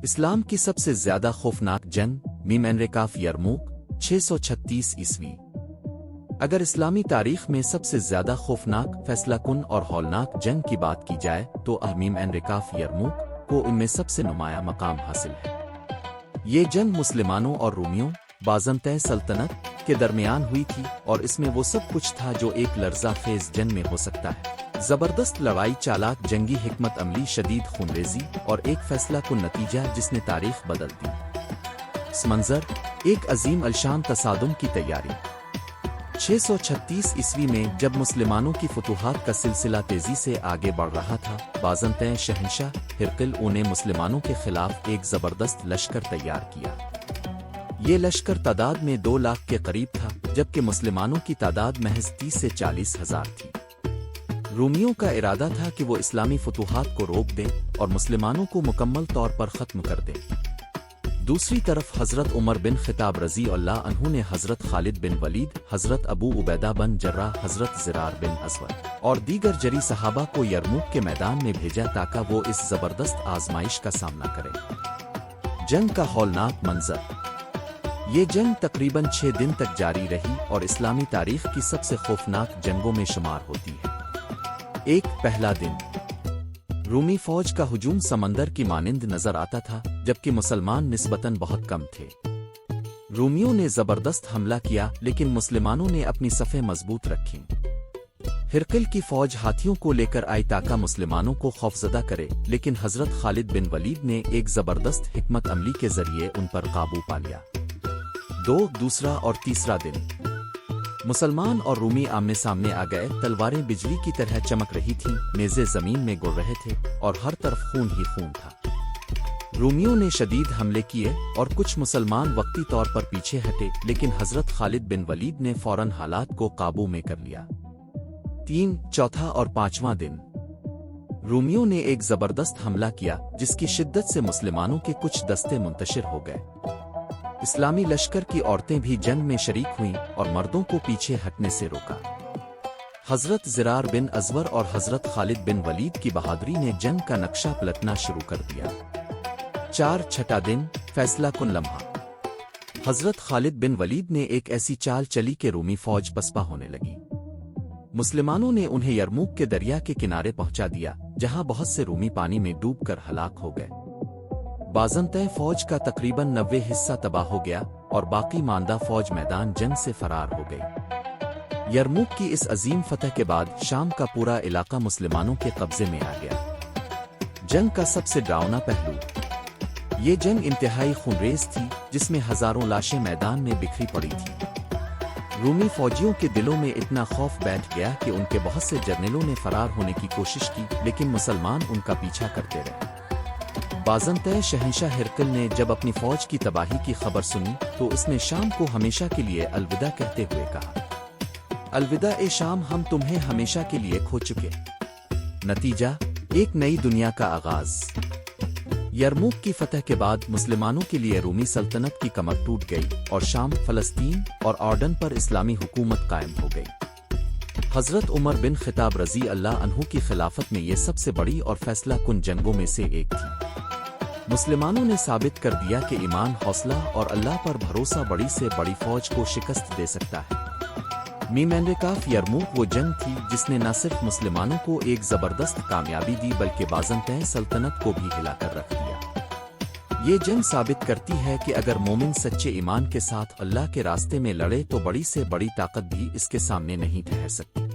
اسلام کی سب سے زیادہ خوفناک جنگ میم انریکاف یرموک 636 عیسوی۔ اگر اسلامی تاریخ میں سب سے زیادہ خوفناک، فیصلہ کن اور ہولناک جنگ کی بات کی جائے تو میم انریکاف یرموک کو ان میں سب سے نمایاں مقام حاصل ہے۔ یہ جنگ مسلمانوں اور رومیوں بازنطین سلطنت کے درمیان ہوئی تھی، اور اس میں وہ سب کچھ تھا جو ایک لرزہ خیز جنگ میں ہو سکتا ہے۔ زبردست لڑائی، چالاک جنگی حکمت عملی، شدید خونریزی اور ایک فیصلہ کن نتیجہ جس نے تاریخ بدل دی۔ اس منظر ایک عظیم الشان تصادم کی تیاری۔ 636 عیسوی میں جب مسلمانوں کی فتوحات کا سلسلہ تیزی سے آگے بڑھ رہا تھا، بازنطین شہنشاہ ہرقل نے مسلمانوں کے خلاف ایک زبردست لشکر تیار کیا۔ یہ لشکر تعداد میں 2 لاکھ کے قریب تھا، جبکہ مسلمانوں کی تعداد محض 30 سے 40 ہزار تھی۔ رومیوں کا ارادہ تھا کہ وہ اسلامی فتوحات کو روک دیں اور مسلمانوں کو مکمل طور پر ختم کر دیں۔ دوسری طرف حضرت عمر بن خطاب رضی اللہ عنہ نے حضرت خالد بن ولید، حضرت ابو عبیدہ بن جراح، حضرت زرار بن ازور اور دیگر جری صحابہ کو یرموک کے میدان میں بھیجا تاکہ وہ اس زبردست آزمائش کا سامنا کریں۔ جنگ کا ہولناک منظر۔ یہ جنگ تقریباً 6 دن تک جاری رہی اور اسلامی تاریخ کی سب سے خوفناک جنگوں میں شمار ہوتی ہے۔ پہلا دن، رومی فوج کا ہجوم سمندر کی مانند نظر آتا تھا، جبکہ مسلمان نسبتاً بہت کم تھے۔ رومیوں نے زبردست حملہ کیا، لیکن مسلمانوں نے اپنی صفیں مضبوط رکھیں۔ ہرقل کی فوج ہاتھیوں کو لے کر آئی تاکہ مسلمانوں کو خوفزدہ کرے، لیکن حضرت خالد بن ولید نے ایک زبردست حکمت عملی کے ذریعے ان پر قابو پا لیا۔ دوسرا اور تیسرا دن، مسلمان اور رومی آمنے سامنے آ گئے، تلواریں بجلی کی طرح چمک رہی تھیں، نیزے زمین میں گر رہے تھے اور ہر طرف خون ہی خون تھا۔ رومیوں نے شدید حملے کیے اور کچھ مسلمان وقتی طور پر پیچھے ہٹے، لیکن حضرت خالد بن ولید نے فوراً حالات کو قابو میں کر لیا۔ چوتھا اور پانچواں دن، رومیوں نے ایک زبردست حملہ کیا جس کی شدت سے مسلمانوں کے کچھ دستے منتشر ہو گئے۔ اسلامی لشکر کی عورتیں بھی جنگ میں شریک ہوئیں اور مردوں کو پیچھے ہٹنے سے روکا۔ حضرت زرار بن ازور اور حضرت خالد بن ولید کی بہادری نے جنگ کا نقشہ پلٹنا شروع کر دیا۔ چھٹا دن، فیصلہ کن لمحہ۔ حضرت خالد بن ولید نے ایک ایسی چال چلی کہ رومی فوج پسپا ہونے لگی۔ مسلمانوں نے انہیں یرموک کے دریا کے کنارے پہنچا دیا، جہاں بہت سے رومی پانی میں ڈوب کر ہلاک ہو گئے۔ بازنطین فوج کا تقریباً 90 حصہ تباہ ہو گیا اور باقی ماندہ فوج میدان جنگ سے فرار ہو گئی۔ یرموک کی اس عظیم فتح کے بعد شام کا پورا علاقہ مسلمانوں کے قبضے میں آ گیا۔ جنگ کا سب سے ڈراؤنا پہلو، یہ جنگ انتہائی خونریز تھی، جس میں ہزاروں لاشیں میدان میں بکھری پڑی تھیں۔ رومی فوجیوں کے دلوں میں اتنا خوف بیٹھ گیا کہ ان کے بہت سے جرنیلوں نے فرار ہونے کی کوشش کی، لیکن مسلمان ان کا پیچھا کرتے رہے۔ بازنطین شہنشاہ ہرقل نے جب اپنی فوج کی تباہی کی خبر سنی تو اس نے شام کو ہمیشہ کے لیے الوداع کہتے ہوئے کہا، الوداع اے شام، ہم تمہیں ہمیشہ کے لیے کھو چکے۔ نتیجہ، ایک نئی دنیا کا آغاز۔ یرموک کی فتح کے بعد مسلمانوں کے لیے رومی سلطنت کی کمر ٹوٹ گئی اور شام، فلسطین اور اردن پر اسلامی حکومت قائم ہو گئی۔ حضرت عمر بن خطاب رضی اللہ عنہ کی خلافت میں یہ سب سے بڑی اور فیصلہ کن جنگوں میں سے ایک تھی۔ مسلمانوں نے ثابت کر دیا کہ ایمان، حوصلہ اور اللہ پر بھروسہ بڑی سے بڑی فوج کو شکست دے سکتا ہے۔ میم انریکاف یرموک وہ جنگ تھی جس نے نہ صرف مسلمانوں کو ایک زبردست کامیابی دی بلکہ بازنطین سلطنت کو بھی ہلا کر رکھ دیا۔ یہ جنگ ثابت کرتی ہے کہ اگر مومن سچے ایمان کے ساتھ اللہ کے راستے میں لڑے تو بڑی سے بڑی طاقت بھی اس کے سامنے نہیں ٹھہر سکتی۔